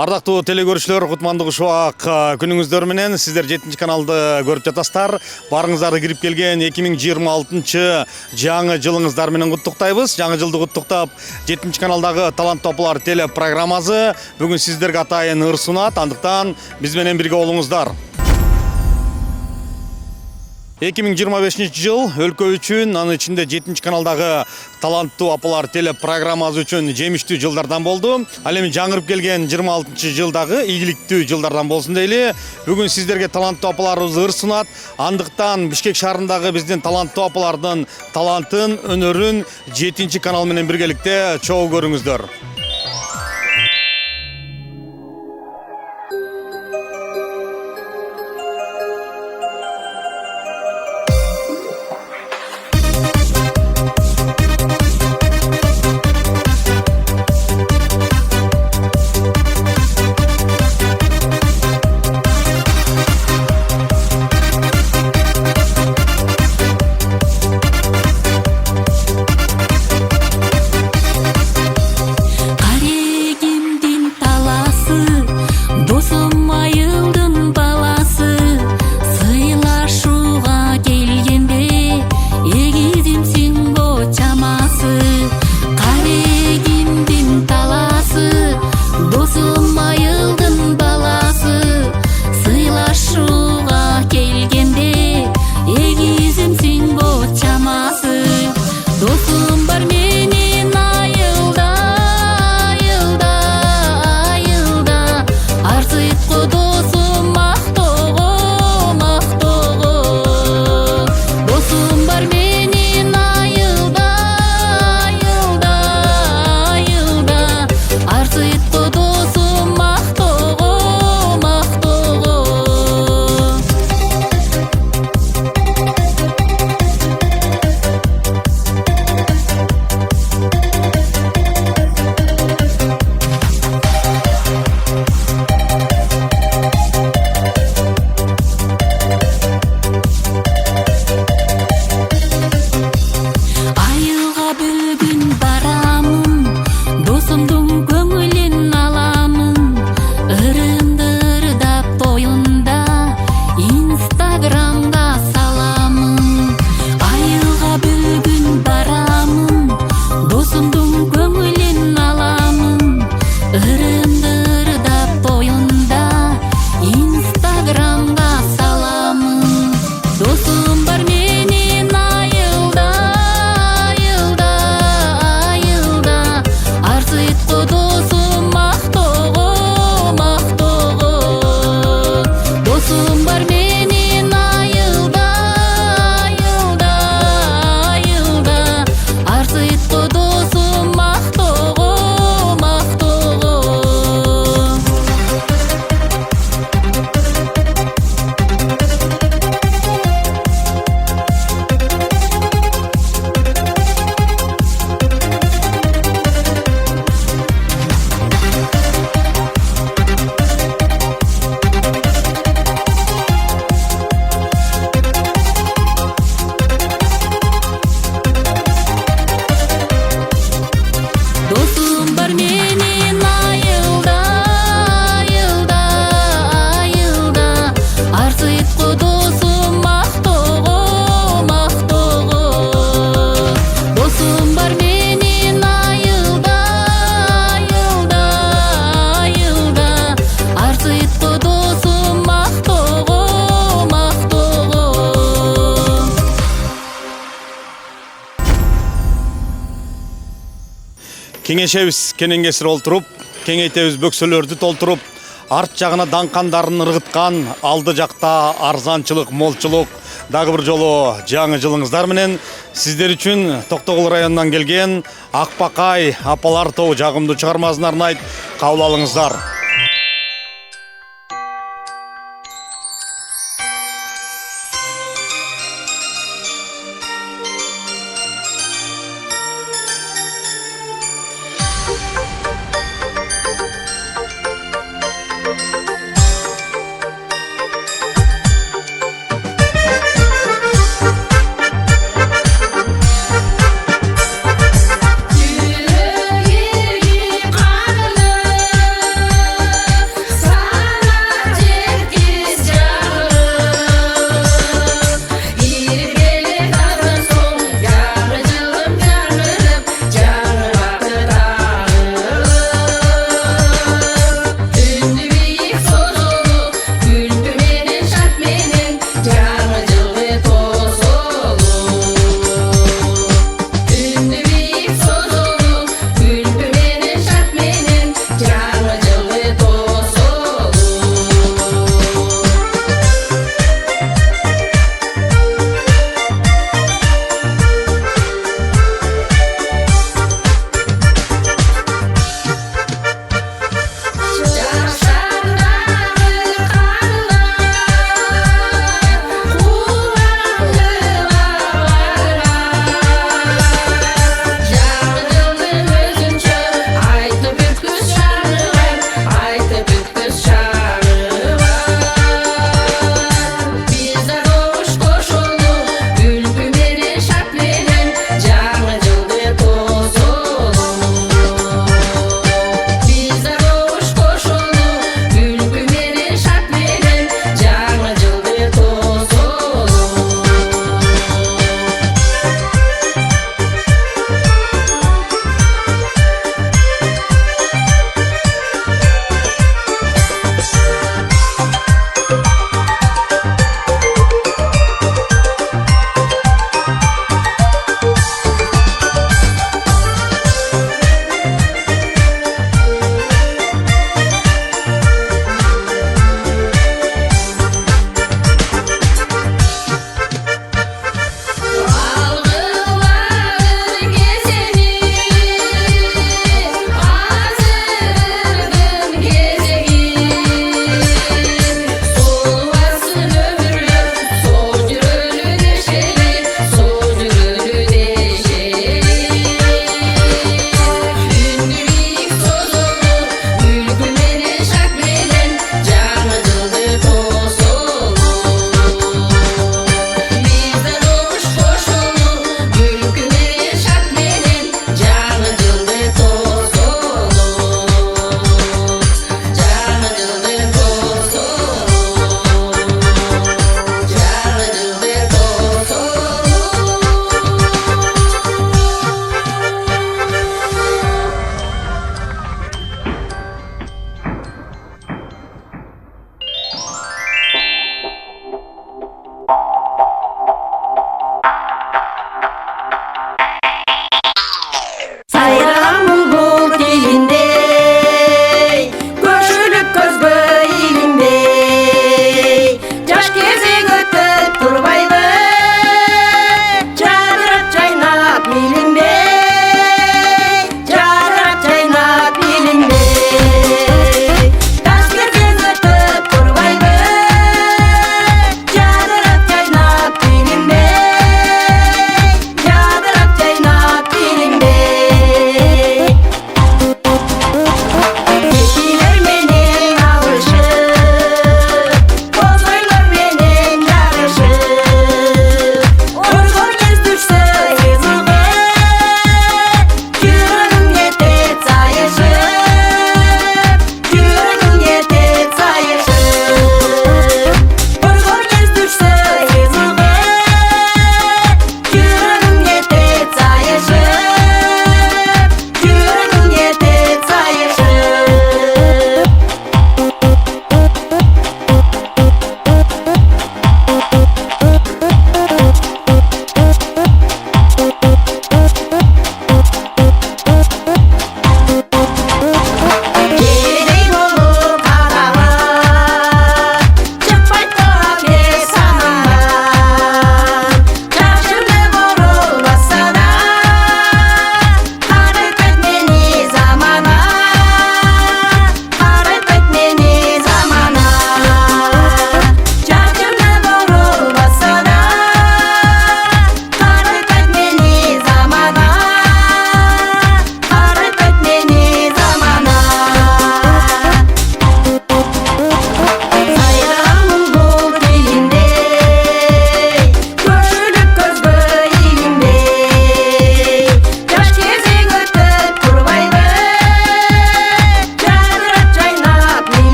Ардактуу телекөрүүчүлөр, кутмандык ушубак күнүңүздөр менен сиздер 7 каналды көрүп жатасыздар. Барыңыздарды кирип келген 2026 жаңы жылыңыздар менен куттуктайбыз. Жаңы жылды куттуктап 7 каналдагы таланттуу апалар теле программасы бүгүн сиздерге атайын ыр сунат. Андыктан биз менен бирге болуңуздар. 2025 жыл өлкө үчүн, анын ичинде 7 каналдагы таланттуу апалар теле программасы үчүн жемиштүү жылдардан болду. Ал эми жаңырып келген 26 жылдагы ийгиликтүү жылдардан болсун дейли. Бүгүн сиздерге таланттуу апаларыбыз ыр сунат. Андыктан Бишкек шаарындагы биздин таланттуу апалардын талантын, өнөрүн 7 канал менен биргеликте чогуу көрүңүздөр. Кеңешебиз кененгесир олтуруп, кеңейтебиз бөксөлөрдү толтуруп, арт жагына даңкандарын ыргыткан, алды жакта арзанчылык, молчулук. Дагы бир жолу жаңы жылыңыздар менен сиздер үчүн Токтогул районунан келген Акбакай апалар тобу жагымдуу чыгармасын арнайт. Кабыл алыңыздар.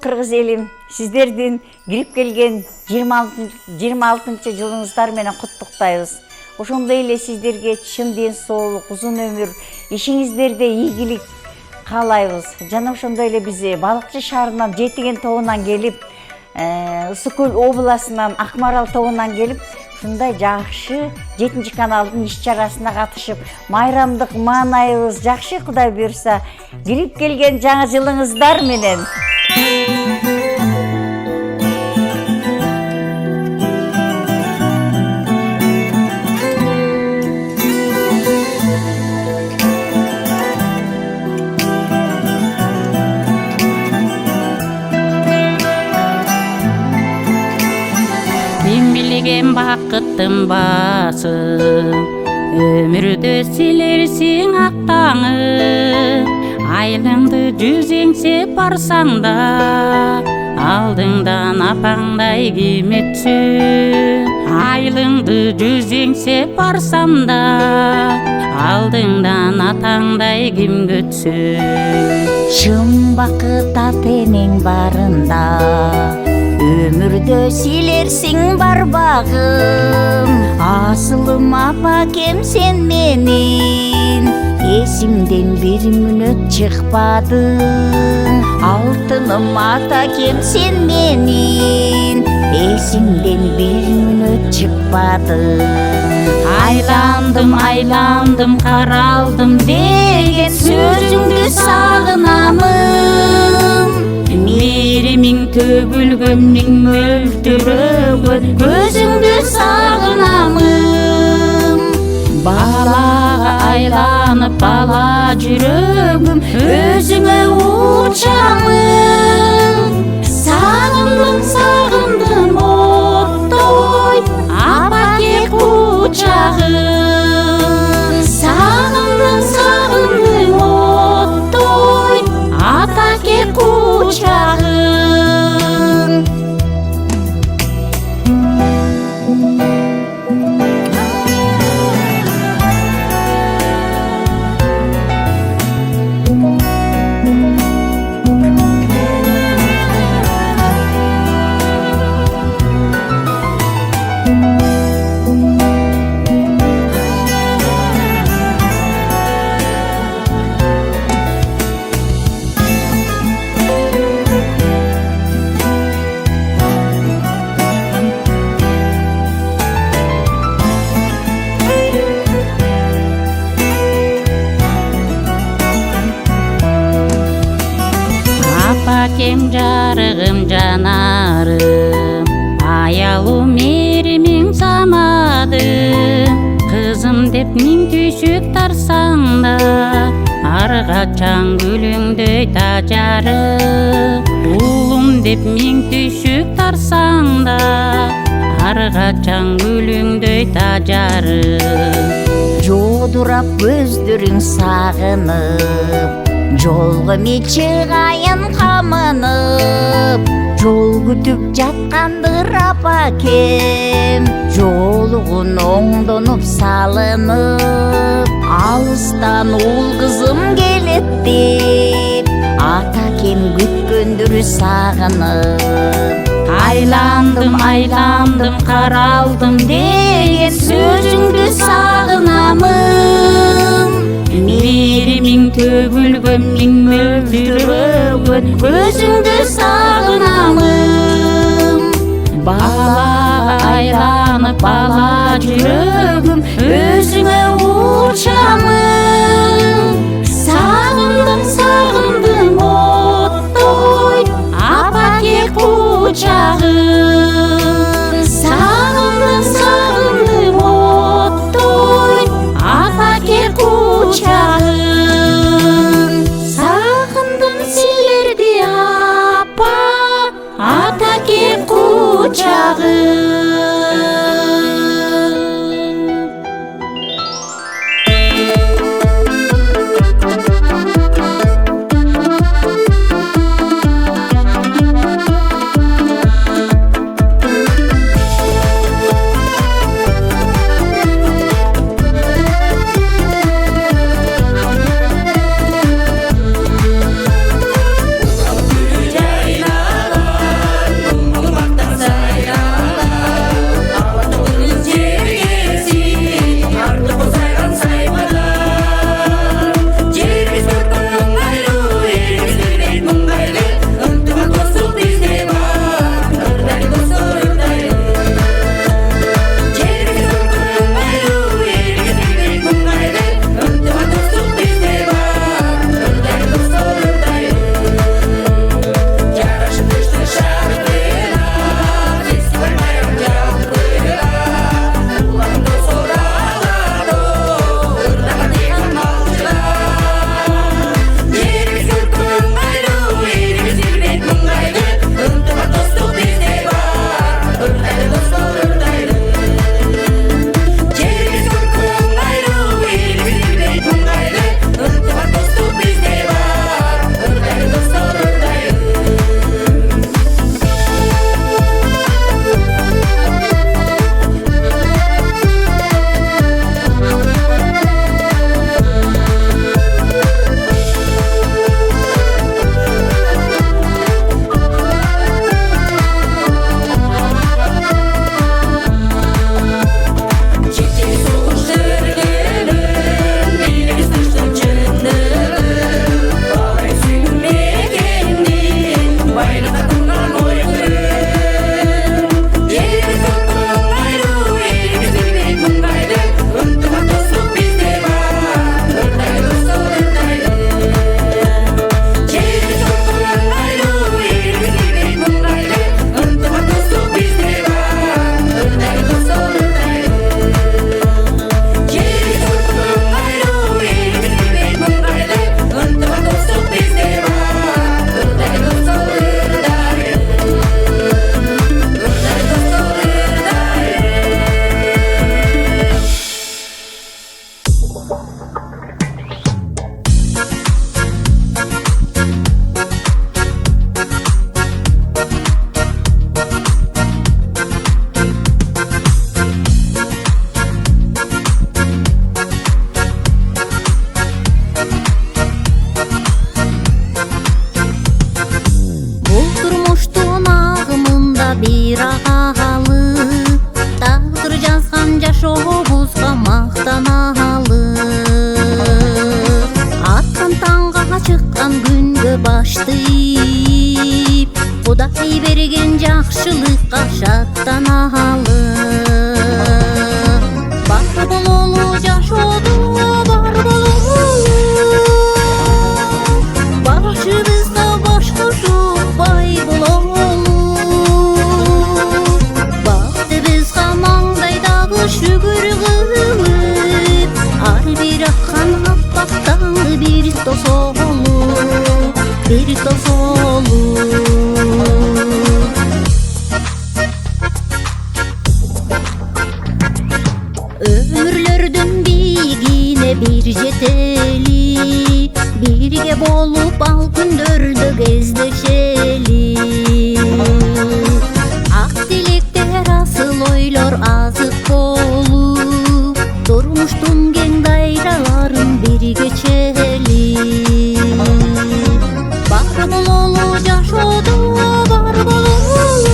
кыргыз элим, сиздердин кирип келген 26 жылыңыздар менен куттуктайбыз. Ошондой эле сиздерге чын ден соолук, узун өмүр, ишиңиздерде ийгилик каалайбыз. Жана ошондой эле биз Балыкчы шаарынан Жетиген тобунан келип, Ысык Көл областынан Акмарал тобунан келип, ушундай жакшы 7-каналдын иш-чарасына катышып, майрамдык маанайыбыз жакшы, Кудай буйрса, кирип келген жаңы жылыңыздар менен. Билген бакыттын басы, өмүрдө силерсиң ак таңы. Айлыңды жүз эңсеп барсаң да, алдыңдан апаңдай ким өтсүн. Айлыңды жүз эңсеп барсам да, алдыңдан атаңдай ким өтсүн. Чын бакыт атенең барында, өмүрдө силерсиң барбагым. Асылым апакем сен менин, эсимден бир мүнөт чыкпадың. Алтыным атакем сен менин, эсимден бир мүнөт чыкпадың. Айландым, каралдым деген сөзүңдү сагынамын. Мейримиң төгүлгөн, миң мөлтүрөгөн көзүңдү сагынамын. Балага айланып бала жүрөгүм өзүңө учамын. Сагындым оттой апаке кучагым. Сагындым оттой апаке кучагым. Апакем жарыгым жанарым, аялым эримиң самады. Кызым деп миң түйшүк тарсаң да, ар качан гүлүңдөй тажары. Уулум деп миң түйшүк тарсаң да, ар качан гүлүңдөй тажары. Жодурап көздөрүң сагынып, жолго ми чыгайын камынып. Жол күтүп жаткандыр апакем, жолугун оңдонуп салынып. Алыстан уул кызым келет деп, атакем күткөндүр сагынып. Айландым, каралдым деген сөзүңдү сагынамын. Мейримиң төгүлгөн, миң мөлтүрөгөн көзүңдү сагынамын. Балага айланып бала жүрөгүм өзүңө учамын. Сагындым оттой апаке кучагым. Сагындым оттой апаке кучагым. Сагындым силерди апа, атаке кучагым. bir toz olur. Ömürlördün bigine bir jeteli, birge bolup altın dördü gezdeşeli. Ak dilekler asıl oylor azık bolup, durmuştun gen dayraların bir geçeli. Bar bololu jaşodu, bar bololu,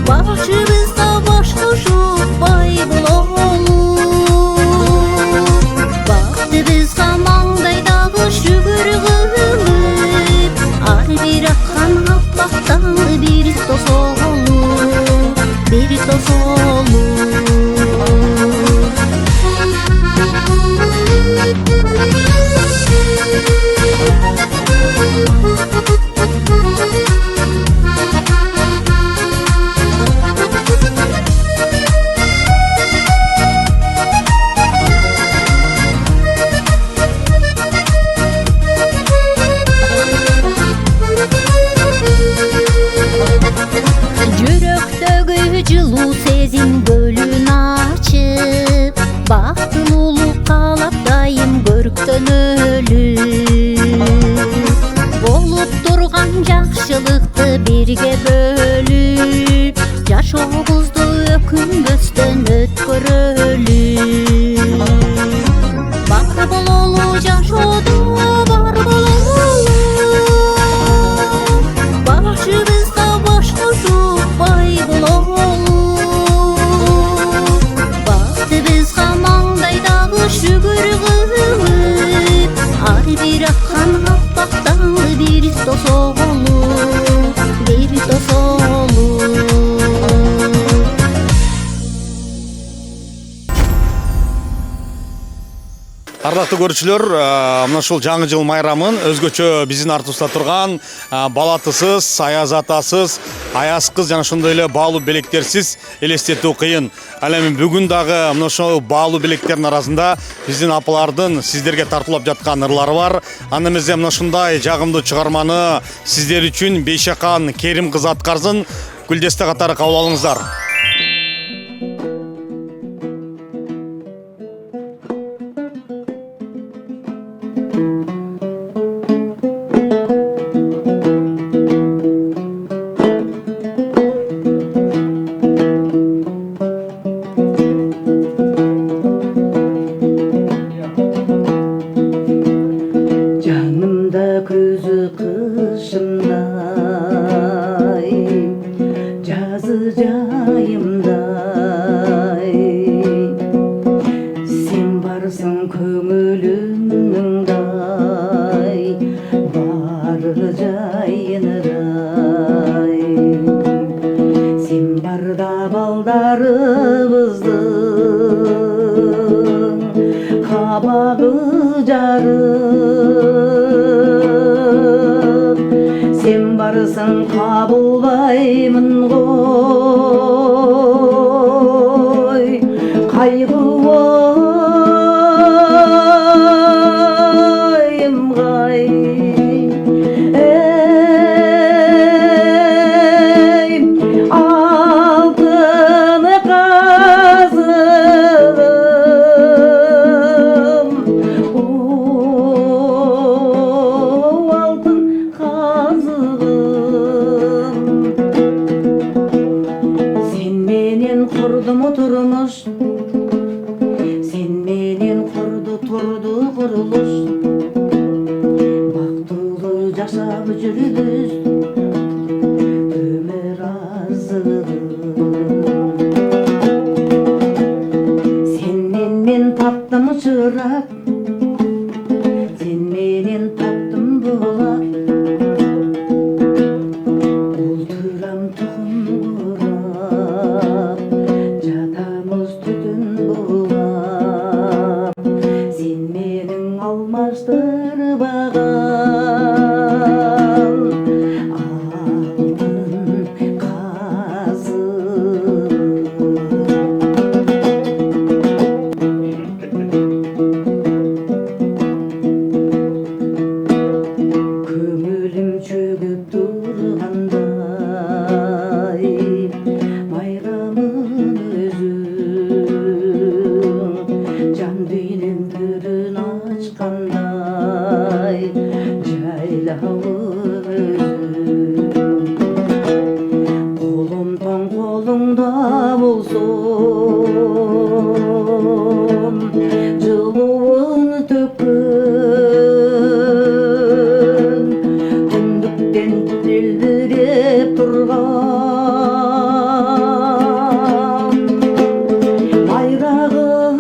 başımızda baş koşup bay bololu. Baktı biz hamandaydağı şükür kılıp, ar bir akkan habbaktan bir toz olur, bir toz olur. Yürektегі жылу сезім гөлін açıp, бақтылулық қалап дайым көріктен өліп. Болып тұрған жақшылықты бірге бөліп, жашообузду өкүнбөстөн өткөрөлүп. Бар бололу жашоодо, бар бололу, башыбызда баш кошуп бай бололу. Бакты бизга маңдайдагы шүгүр кылып, ар бир аккан аппактан bir toz olur, bir toz olur. Ардактуу көрүүчүлөр, мына ушул жаңы жыл майрамын өзгөчө биздин артыбызда турган балатысыз, аяз атасыз, аяз кыз жана ошондой эле баалуу белектерсиз элестетүү кыйын. Ал эми бүгүн дагы мына ошол баалуу белектердин арасында биздин апалардын сиздерге тартуулап жаткан ырлары бар. Аны эмесе мына ушундай жагымдуу чыгарманы сиздер үчүн Бейшакан Керим кызы аткарсын. Гүлдесте катары кабыл алыңыздар. Canımda gözü kışımday, жазы жайымдай. Sen varsın көңілімніңдай, бары жайыныдай. Sen барда балдарыбыздың қабағы жарып, sen барсың қабылбаймын ғой, қайғы ойым қай. Ey алтыны қазығым, алтын қазығым. Sen menен құрды тұрмыш, sen menен құрды тұрды құрылыш. Бактылуу жашап жүрүбүз өмүр азыгы. Сенден мен таптым чырак, sen menен таптым булак. Олтурам тухум курап, жатамыз түтүн булап. Sen менің алмаштырбаган алтын қазы. жолуңда болсун жылуун төккөн түндүктен делбиреп турган байрагым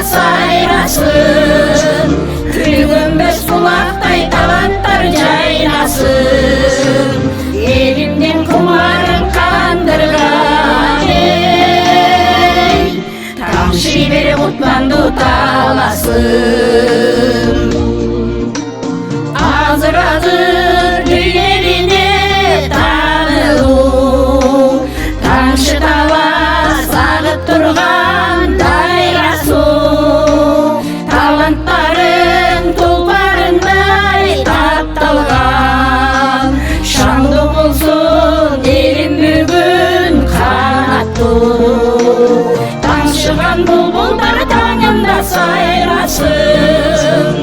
сайрасын, күлгөнбөз булактай таланттар жайнасын, элимдин кумарын кандырган тамшы берип утманды таласын. Азыр-азыр үйлерине таанылуу, тамшы талас сагып турган дайрасу, таланттарын тулпарындай тапталган, шаңдуу болсун элим бүгүн канаттуу, таңшыган булбулдар таңында сайрасын,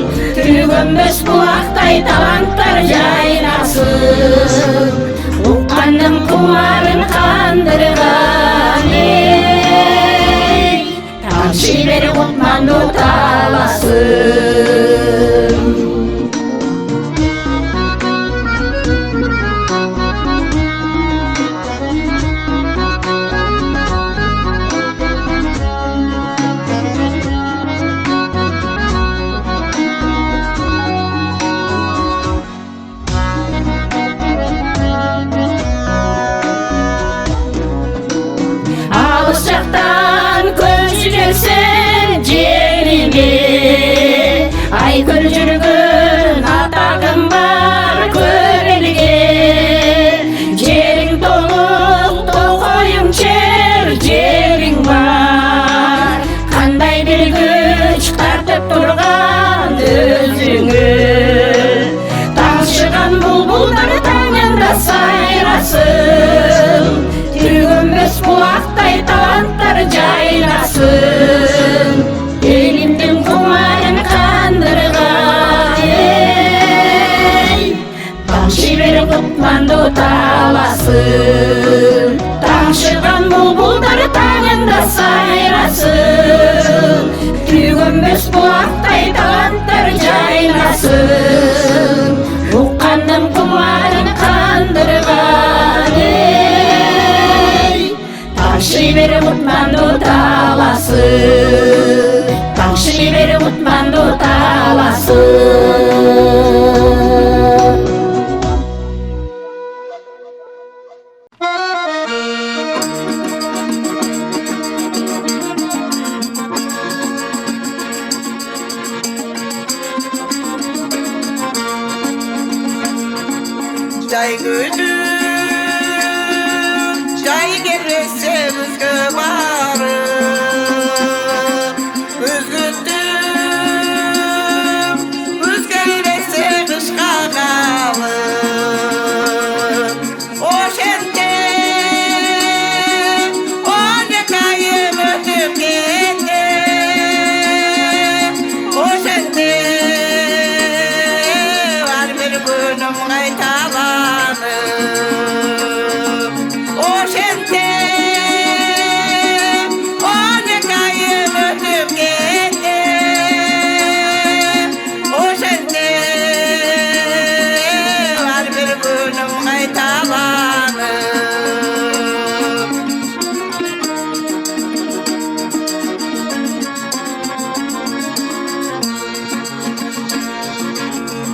түгөнбөс булактай таланттар жайнасын, уккандын кумарын кандырган тамшы берип утманды таласын. Алыс жактан көчү келсең жериме, айкөл жүргөн атагым бар көр элге, жериң толук токоюң чер жериң бар, кандай бир күч тартып турган өзүңө, таңшыган булбулдар таңында сайрасын, түгөнбөс булактай таланттар жайнасын, Утманду таласы. Jai Guru, Jai Gerese Vızgıbarı, Vızgıttım, Vızgıyrese Kışkakalı. O şente, o ne kayım ötüp gitti. O şente, var bir günüm kaytalanı. O şente, o ne kayım ötüp gitti. O şente, var bir günüm kaytalanı.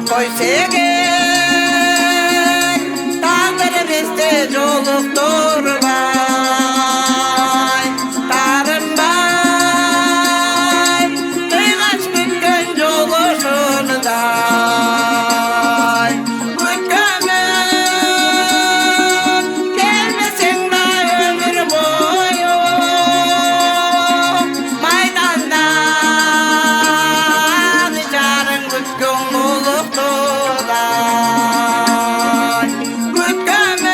Koysegin, Tanrı bizde jolukturmay. Tarınmay, kıygaç bütken joluşunday. Bütkemin, gelmesin da ömür boyu. Maydandan, çarın bütken olukturay. Bütkemin,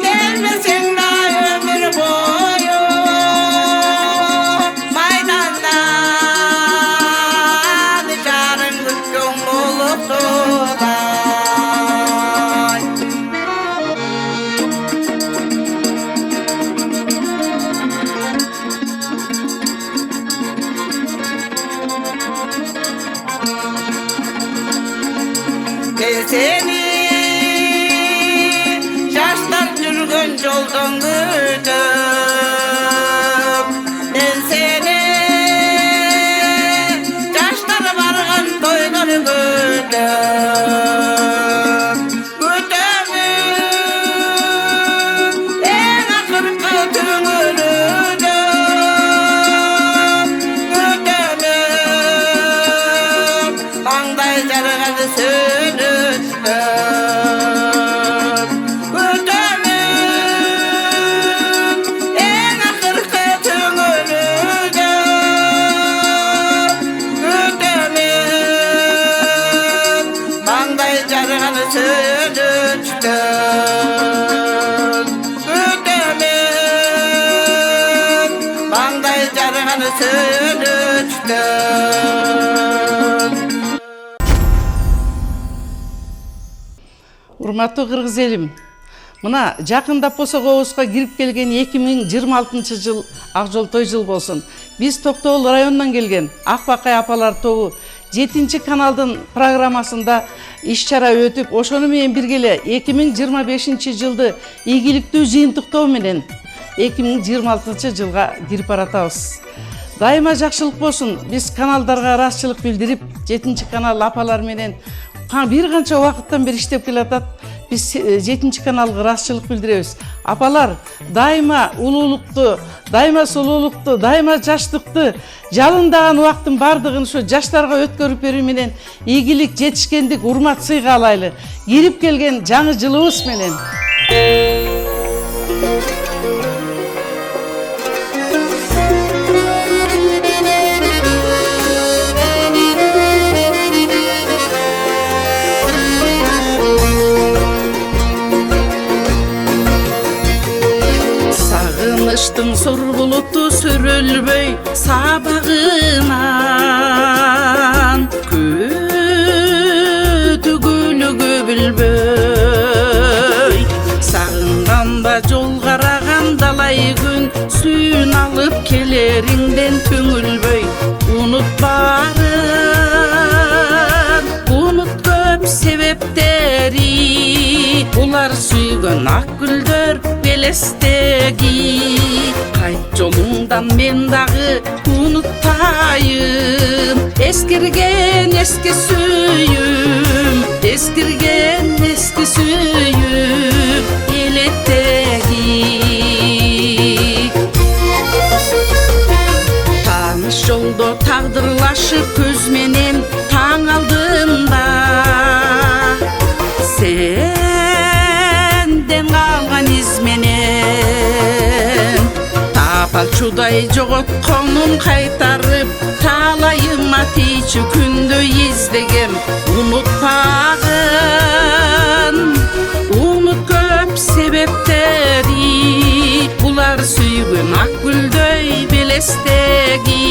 gelmesin da ömür boyu. Maydandan, çarın bütken olukturay. Seni yaşlar жүргөн жолдон күтүп, мен сени жаштар барган тойлор күтүп, күтөмүн эң акыркы түңүлүдө, күтөмүн маңдай жарган сөнүштө. Урматтуу кыргыз элим, мына жакындап болсо кобузга кирип келген 2026 жыл ак жол той жыл болсун. Биз Токтогул районунан келген Акбакай апалар тобу 7 каналдын программасында иш-чара өтүп, ошону менен бирге эле 2025 жылды ийгиликтүү жыйынтыктоо менен 2026 жылга кирип баратабыз. Дайыма жакшылык болсун. Биз каналдарга ыраазычылык билдирип, 7 канал апалар менен бир канча убакыттан бери иштеп келатат. Биз 7 каналга ыраазычылык билдиребиз. Апалар дайыма улуулукту, дайыма сулуулукту, дайыма жаштыкты, жалындаган убакыттын бардыгын ошо жаштарга өткөрүп берүү менен ийгилик, жетишкендик, урмат сыйга алайлы. Кирип келген жаңы жылыбыз менен. Сагыныштын сур булуту сүрүлбөй сабагынан, күтүгүлү көбүлбөй. Сагынганда жол караган далай күн, сүйүн алып келериңден көңүлбөй. Унутпарын, унут көп себептери, улар сүйгөн ак гүлдөр беле белестеги кайт жолуңдан мен дагы унутпайын эскирген эски сүйүм эскирген эски сүйүм элеттеги тааныш жолдо тагдырлашып көз менен таң алдымда сенден калган из менен тапалчудай жоготконум кайтарып талайыма тийчү күндөй издегем унутпагын унут көп себептери булар сүйгөн ак гүлдөй белестеги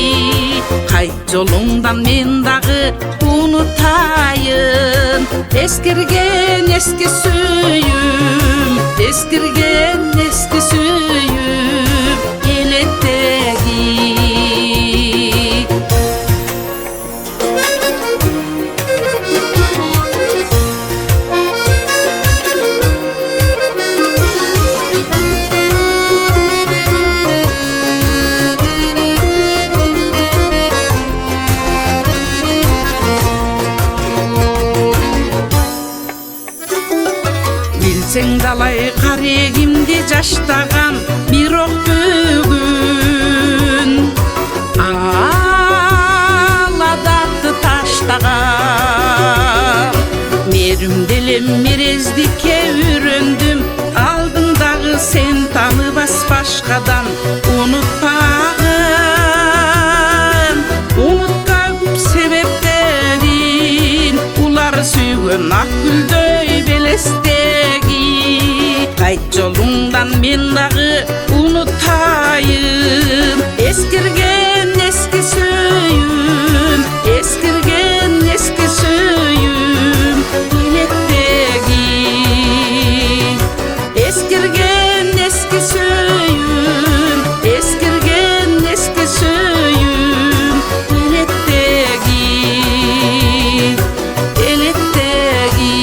кайт жолуңдан мен дагы унутайын эскирген эски сүйүм эскирген эски сүйүм элеттеги Bilsең далай карегимди жаштаган бирок бүгүн аладатты таштаган меримделем мерездикке үйрөндүм алдыңдагы сен таныбас башкадан унутпагын унуткап себептерин улар сүйгөн ак гүлдөй белестеги кайт жолуңдан мен дагы унутайын эскирген эски сүйүм эскирген эски сүйүм элеттеги эскирген эски сүйүм эскирген эски сүйүм элеттеги элеттеги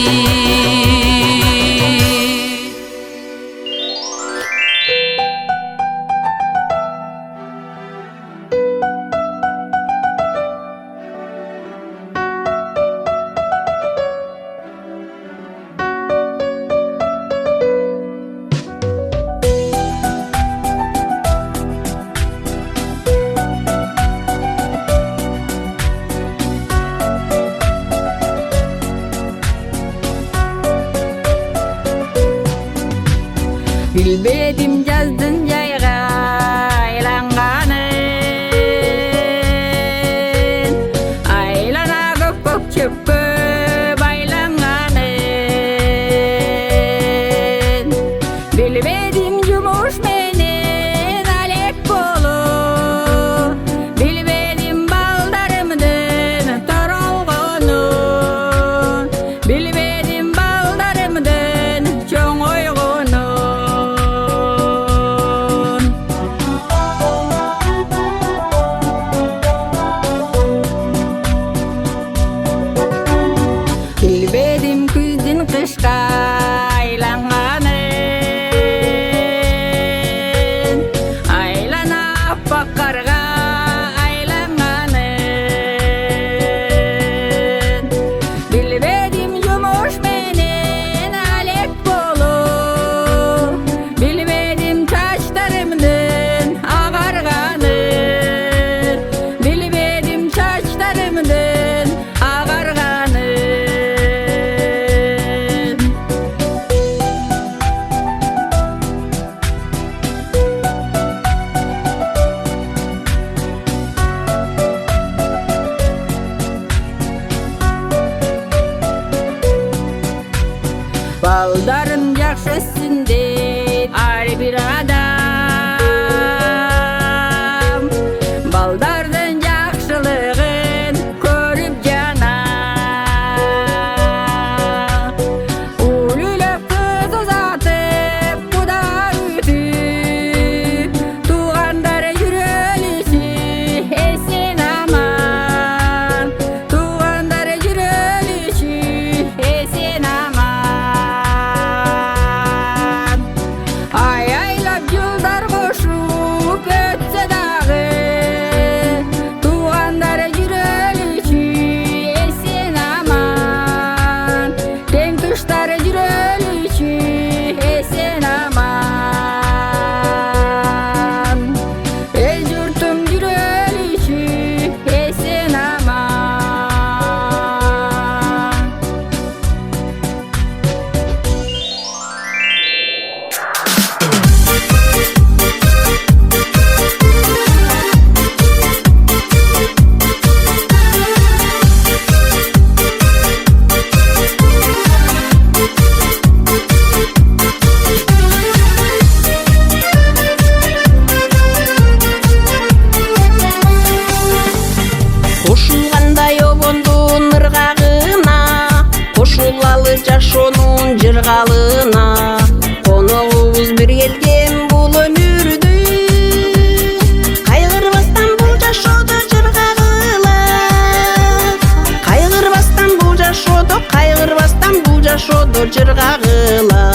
жыргагыла.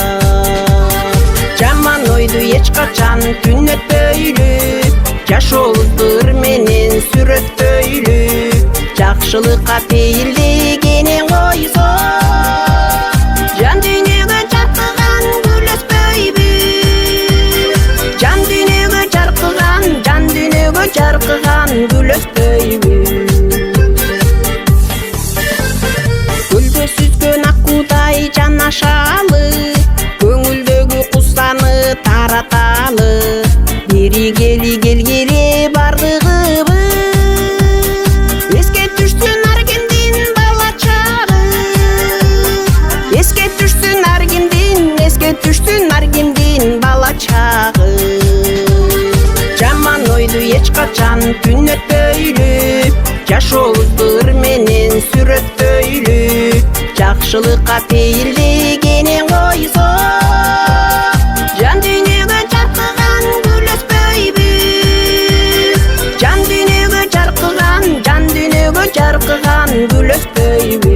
Жаман ойду эч качан түнөтпөйлү, жашообузду менен сүрөттөйлү. Жакшылыкка пейилдегенен койсо, жан дүйнөгө чаркыган гүл өспөйбү. Жан дүйнөгө чаркыган гүл өспөйбү. Гүлдө сүзгөн аккудай жанашалы, көңүлдөгү кустаны тараталы. Бери келгиле бардыгыбыз, эске түштүн аргендин бала чагы. Эске түштүн аргендин бала чагы. Жаман ойду эч качан түнөтпөйлү, жашообузду менен сүрөттөйлү. Жакшылыкка пейилдегенен койсо, жан дүйнөгө чаркыган гүл өспөйбү. Жан дүйнөгө чаркыган гүл өспөйбү.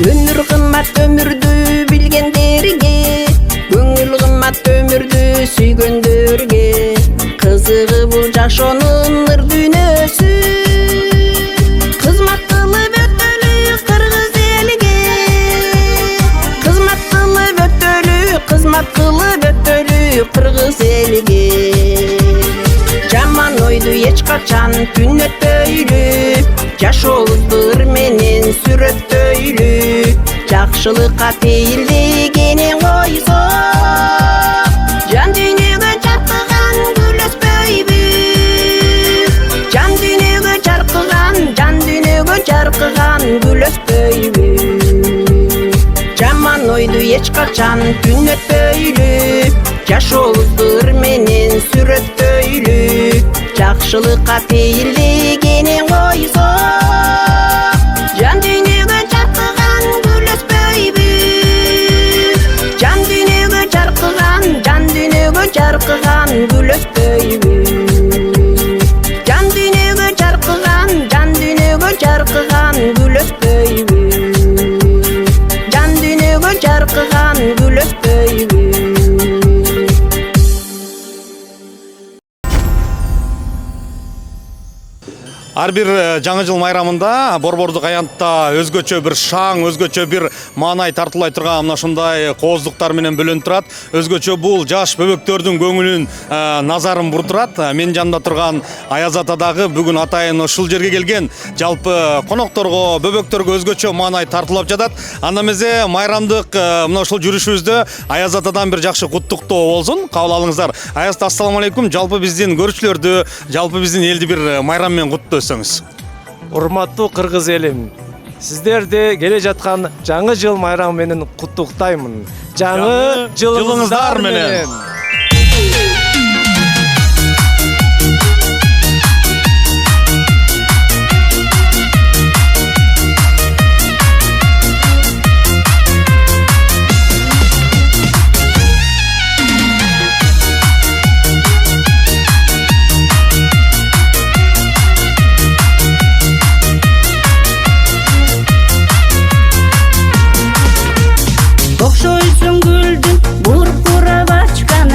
Өмүр кымбат өмүрдү билгендерге, көңүл кымбат өмүрдү сүйгөндөргө. Кызыгы бул жашоонун ыр дүйнөсү, кызмат кылып өтөлү кыргыз элге. Кызмат кылып өтөлү кыргыз элге. Жаман ойду эч качан түнөтпөйлү, жашообузду менен сүрөттөйлү. Жакшылыкка пейилдегенен койсо, жан дүйнөгө чаркыган гүл өспөйбү. Жан дүйнөгө чаркыган гүл өспөйбү. Жаман ойду эч качан түнөтпөйлү, жашообузду менен сүрөттөйлү. Жакшылыкка пейилдегенен койсо, жан дүйнөгө чаркыган гүл өспөйбү. Жан дүйнөгө чаркыган гүл өспөйбү. Жан дүйнөгө чаркыган гүл өспөйбү. Жан дүйнөгө чаркыган гүл өспөйбү. Ар бир жаңы жыл майрамында Борбордук аянтта өзгөчө бир шаң, өзгөчө бир маанай тартылай турган мына ушундай кооздуктар менен бөлөнүп турат. Өзгөчө бул жаш бөбөктөрдүн көңүлүн, назарын буртурат. Мен жанында турган Аяз ата дагы бүгүн атайын ушул жерге келген. Жалпы конокторго, бөбөктөргө өзгөчө маанай тартылып жатат. Анда эмесе майрамдык мына ушул жүрүшүбүздө Аяз атадан бир жакшы куттуктоо болсун. Кабыл алыңыздар. Аяз ата, ассаламу алейкум. Жалпы биздин көрүүчүлөрдү, жалпы биздин элди бир майрам менен куттуктойсуңуз. Урматтуу кыргыз элим, сиздерди келе жаткан жаңы жыл майрамы менен куттуктаймын. Жаңы жылыңыздар менен. Окшойсуң гүлдүн буркурап ачкан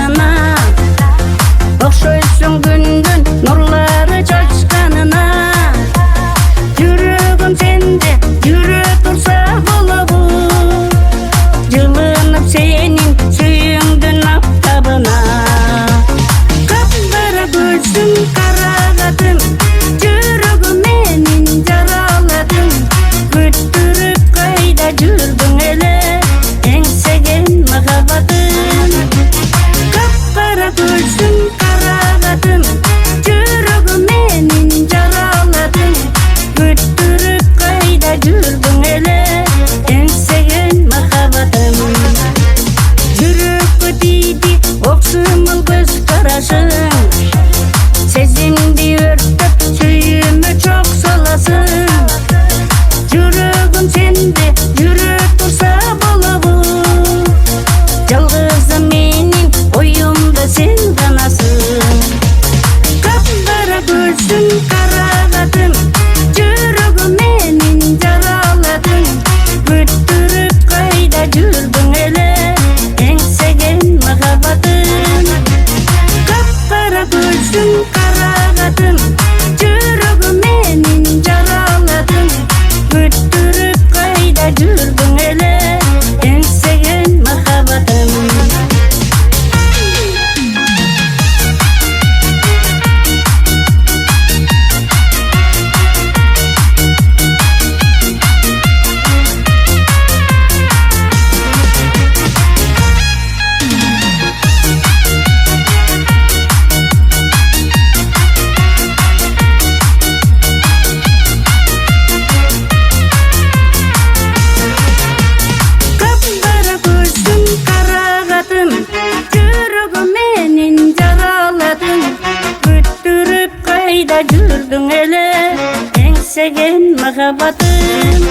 махаббатым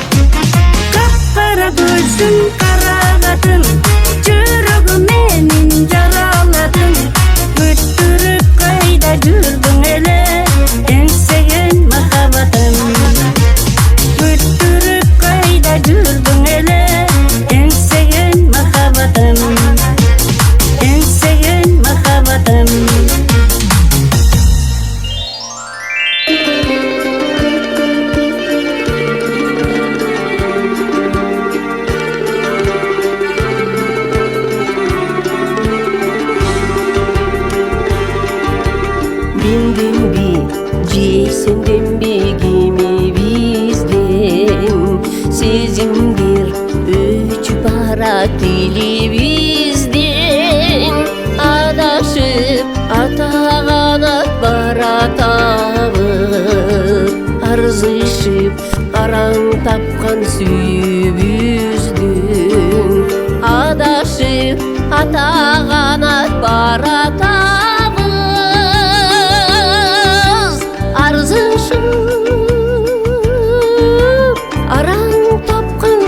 капкара көзүң карагатын жүрөгүм менин жараладың бүттүрүп кайда жүрдүң эле эңсеген махаббатым бүттүрүп кайда жүрдүң эле эңсеген махаббатым эңсеген махаббатым Dilibizden adashıp ata-kanat baratağıp arzışıp araң tapkan sүйүбүздүн adashıp ata-kanat baratağız arzışıp araң tapkan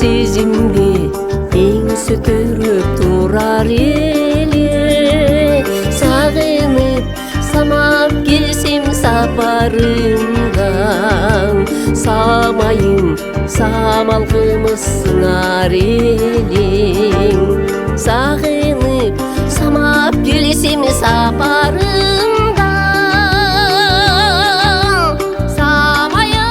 сезимди эң сөтөрүп турар эле сагынып самап келсем сапарымдан самайым самал кымыз сыңар элең сагынып самап келсем сапарымдан самайым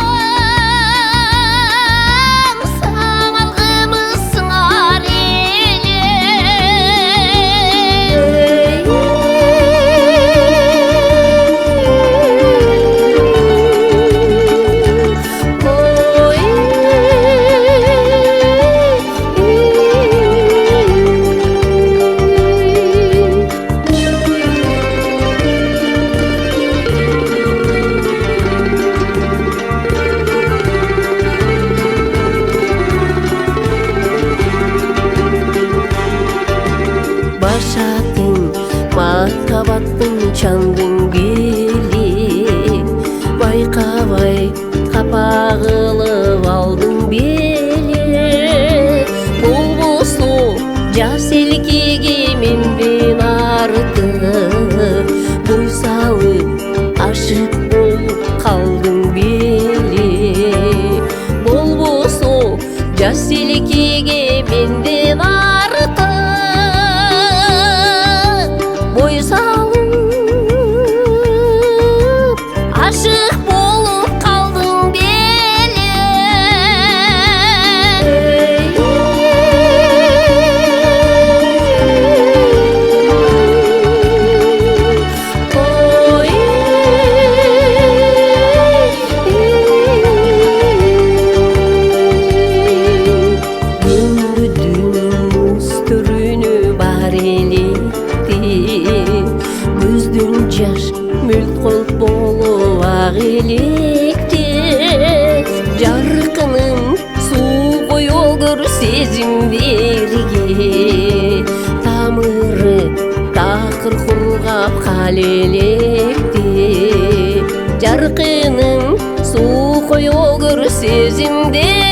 махаббаттың чандың келіп байқабай қапа қылып алдың беле болбосо жас элкеге менден артық бой салып ашык болуп қалдың беле болбосо жас элкеге менден артық бой салып ашык болуп калдың беле ой күндүдүн муздүрүнү бар электи көздүн жаш мүлт колп болуп ак электе жаркыным суу койолгор сезимдерге тамыры такыр кургап кал электе жаркыным суу койолгор сезимдерге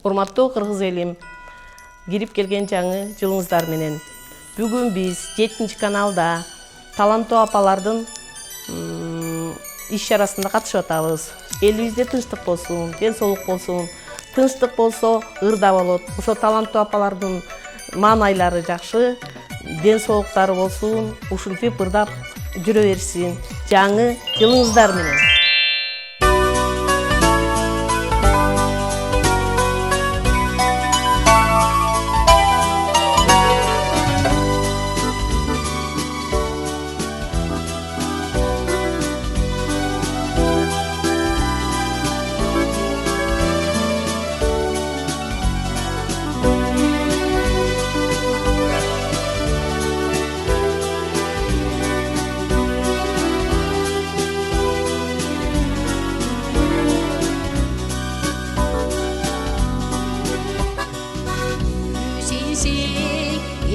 урматтуу кыргыз элим, кирип келген жаңы жылыңыздар менен. Бүгүн биз 7 каналда таланттуу апалардын иш чарасында катышып атабыз. Элибизде тынчтык болсун, ден соолук болсун. Тынчтык болсо ырда болот. Ошо таланттуу апалардын маанайлары жакшы, ден соолуктары болсун, ушинтип ырдап жүрө берсин. Жаңы жылыңыздар менен.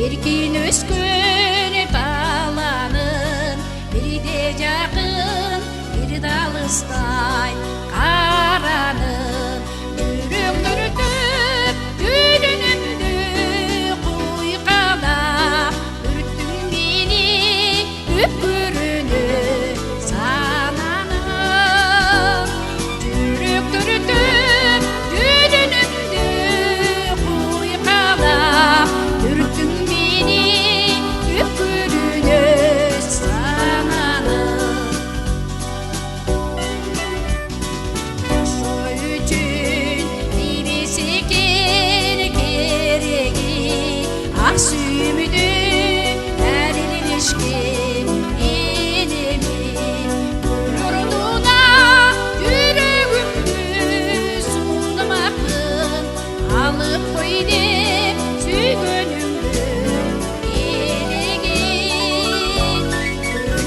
Erkin öskön balanın, biri de yakın, biri de alыстay karanın. Yürük dürtüp, düğünümdü kuykalap, ürttün beni üpürünü sananım. Yürük dürtüp, düğünümdü kuykalap, ürttün beni üpürünü sananım. Şu üçün birisi gereği, ak sümüdün erilişkin elimi. Yurduna yüreğimdü sunmakın, alıp koydum sügünümdün eleğin.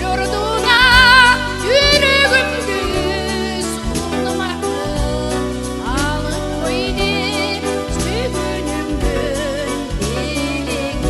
Yurduna yüreğimdü sunmakın, alıp koydum sügünümdün eleğin.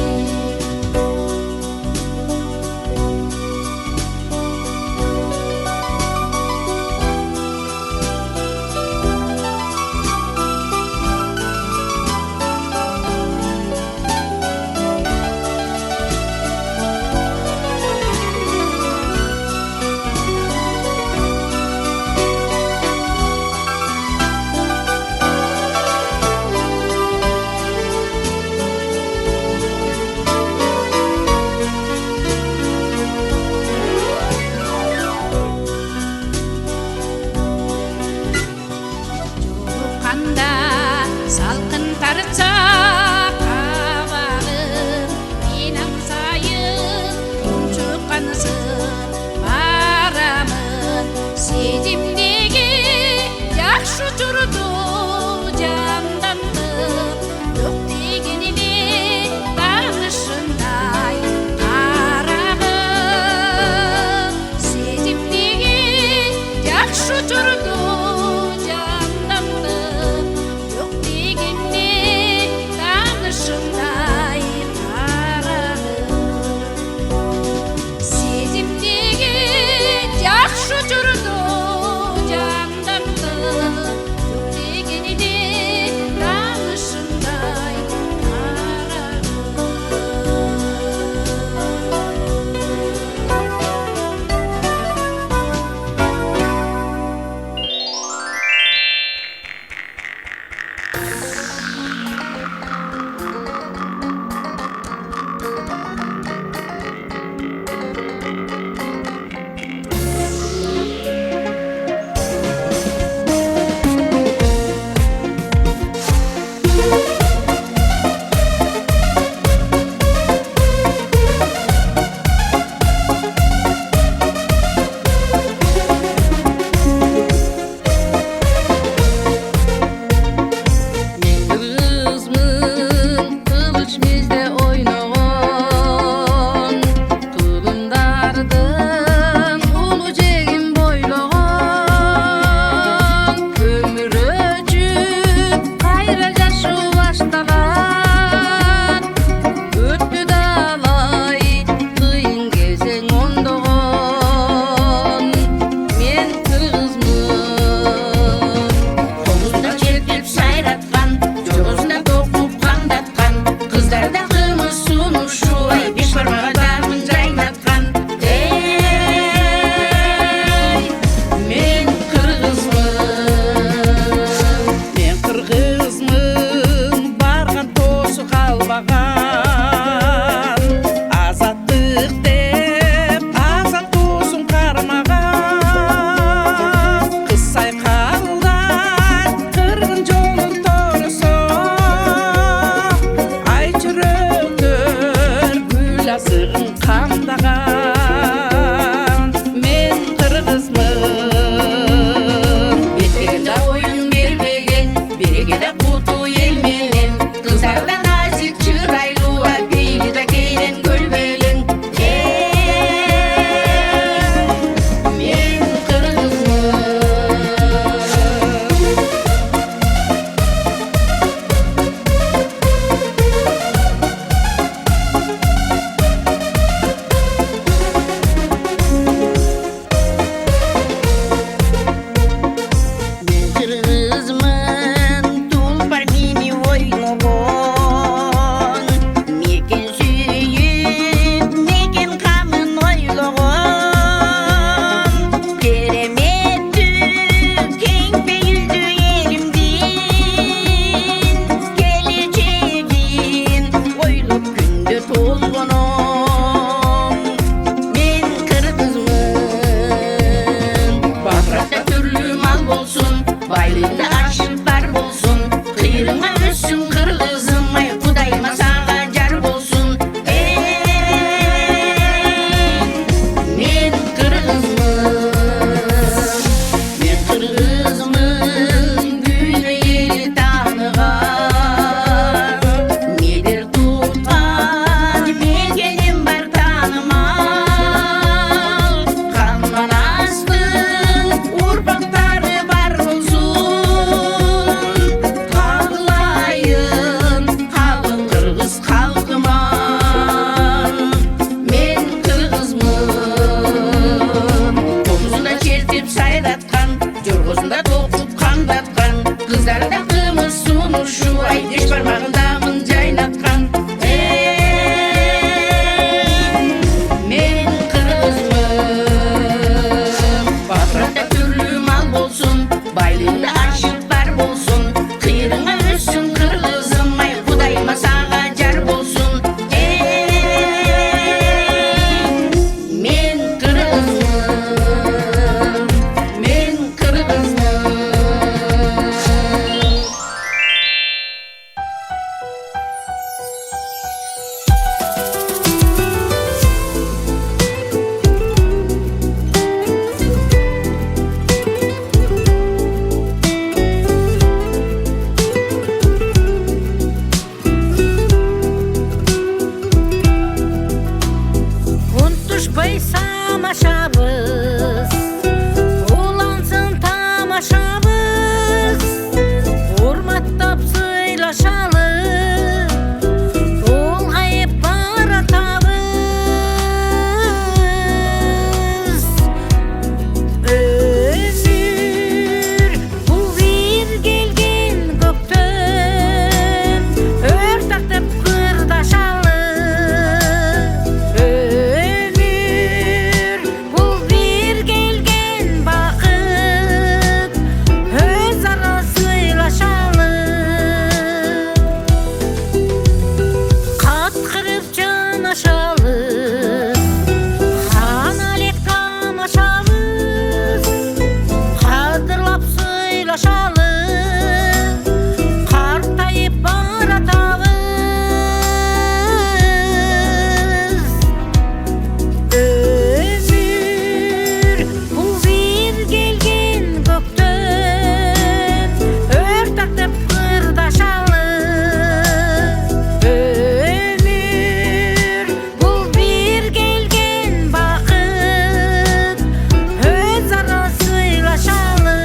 Жолукканда салкын тарса кабагым, мен аңсайын унчуккансып барамын. Сезимдеги жакшы журду жандандып, жок деген эле таанышындай карагым. Сезимдеги жакшы журду жандандып, жок дегенде таанышындай карагым. Сезимдеги жакшы журду жандандып, жок тамашабыз, улансын тамашабыз, урматтап сыйлашалы, улгайып баратабыз. Өмүр бул бир келген көктөн, өр тартып кырдашалы. Өмүр бул бир келген бакыт, өз ара сыйлашалы. Каткырып жанашалы, ханалек тамашабыз, кадырлап сыйлашалы, картайып баратабыз. Өмүр бул бир келген көктөн, өр тартып кырдашалы. Өмүр бул бир келген бакыт, өз ара сыйлашалы.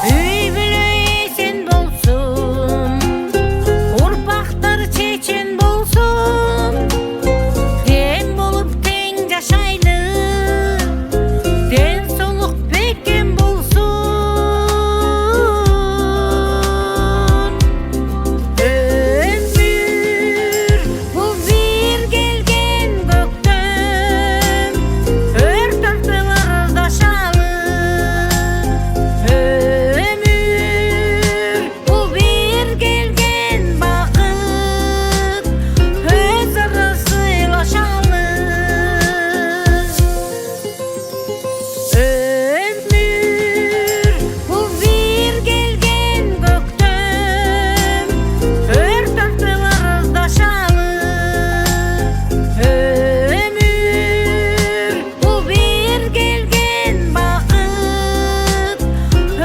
Үй бүлө эсен болсун, урпактар чечен болсун, тең болуп тең жашайлы, ден соолук бекем болсун. Өмүр бул бир келген көктөн, өр тартып ырдашалы. Өмүр бул бир келген бакыт, өз ара сыйлашалы. Өмүр бул бир келген көктөн, өр тартып ырдашалы. Өмүр бул бир келген бакыт,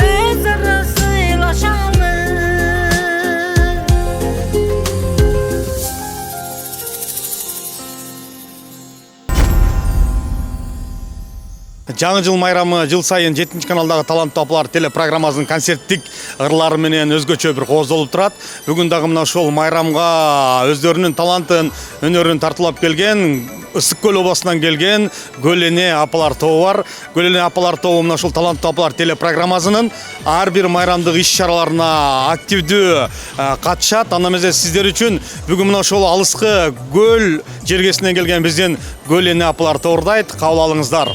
өз ара сыйлашалы. Жаңы жыл майрамы жыл сайын 7 каналдагы таланттуу апалар телепрограммасынын концерттик ырлары менен өзгөчө бир кооздолуп турат. Бүгүн дагы мына ошол майрамга өздөрүнүн талантын, өнөрүн тартуулап келген, Ысык көл областынан келген Гөл эне апалар тобу бар. Гөл эне апалар тобу мына ушул таланттуу апалар телепрограммасынын ар бир майрамдык иш-чараларына активдүү катышат. Анда эмесе сиздер үчүн бүгүн мына ошол алыскы көл жергесинен келген биздин Гөл эне апалар тобурдайт. Кабыл алыңыздар.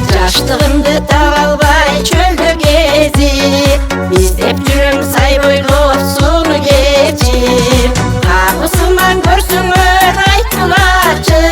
Жаштығымды таба албай чөлдө кезип, издеп жүрөм сай бойлоп сууну кечип. Капысынан көрсөңөр айтылачы,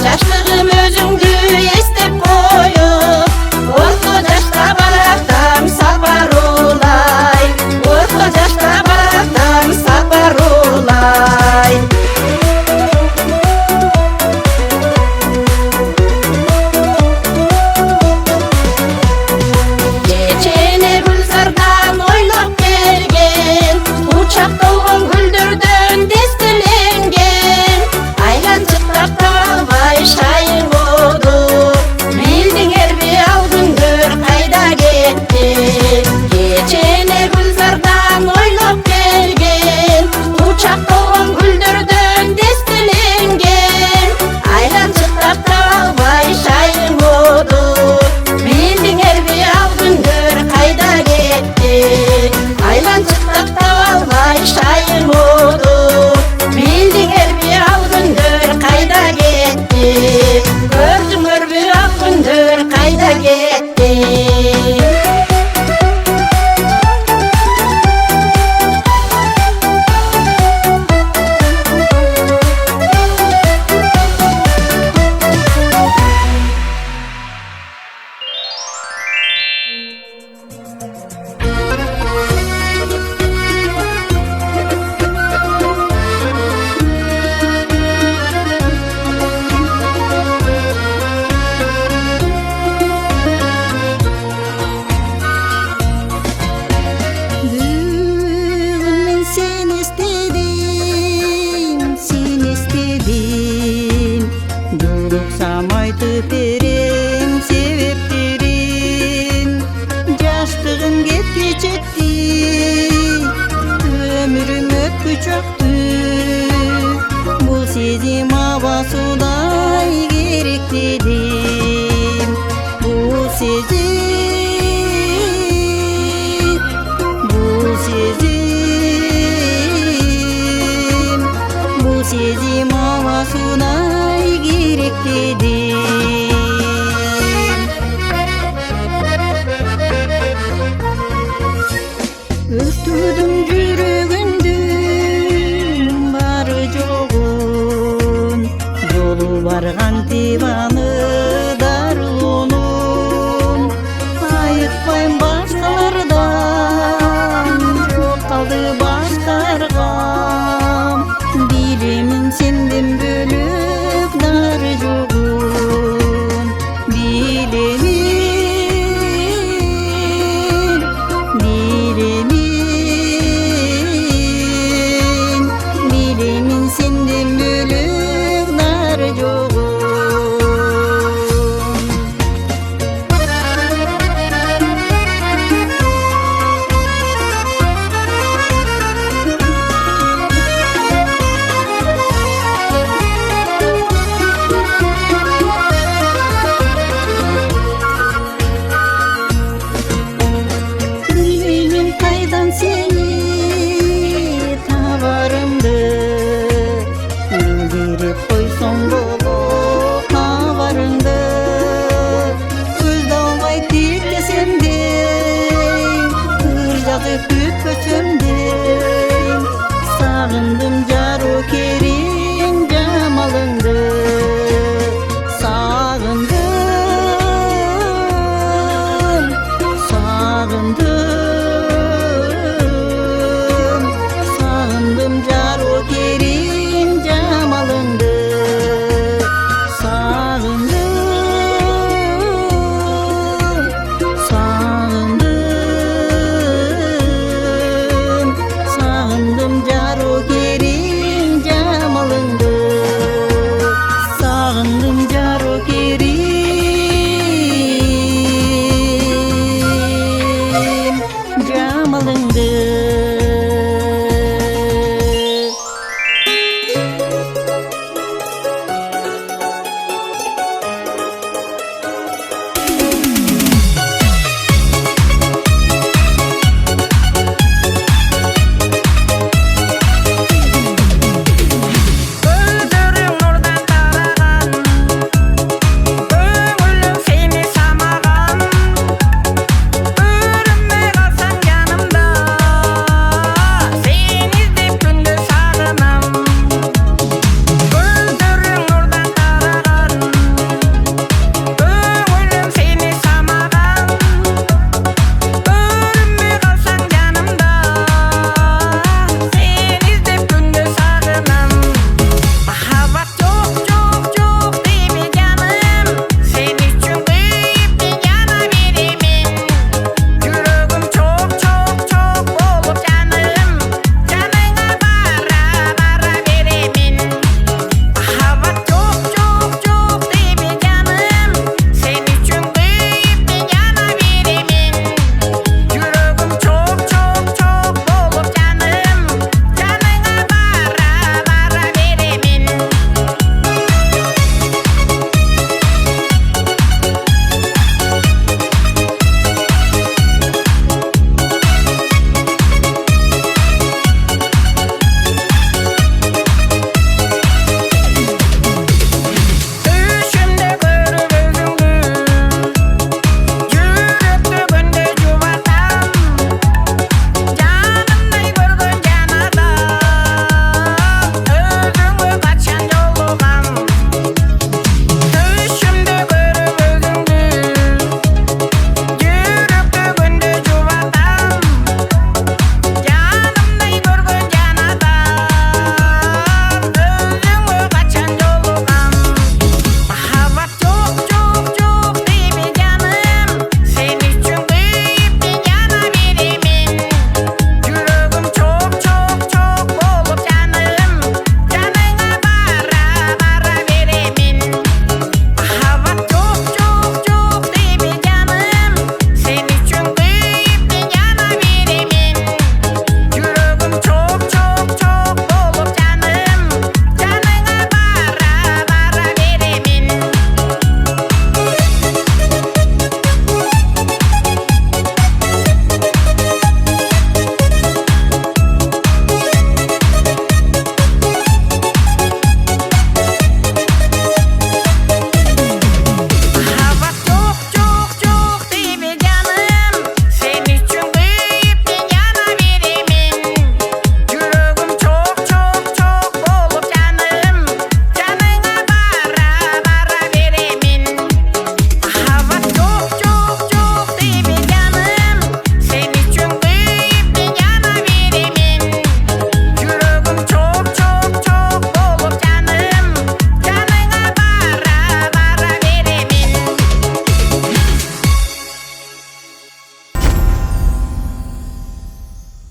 жаштыгым өзүңдү эстеп коюп орто жашта баратам сапар улай орто жашта баратам сапар улай кечене гүлзардан ойлоп келген учак толгон гүлдөрдөн дестеленген айланчыктап табалбай шайылбоду билдиңерби ал күндөр кайда кетти кечене гүлзардан ойлоп келген учак толгон гүлдөрдөн дестеленген айланчыктап табалбай шайылбоду билдиңерби ал күндөр кайда кетти айланчыктап табалбай шайылбоду билдиңерби ал күндөр кайда кетти көрдүңөрбү ал күндөр кайда кетти Бүгін мен сені естедім Дұрықсам айтып берем себептерін Жаштығым кетке жетті Өмірім өтпі жоқты Бұл сезім абасудай керек дедім Бұл сезім Bu sezim havasınay gerek dedim Örtüdüm жүрөгүндү бары жоғын Жолу барган диваны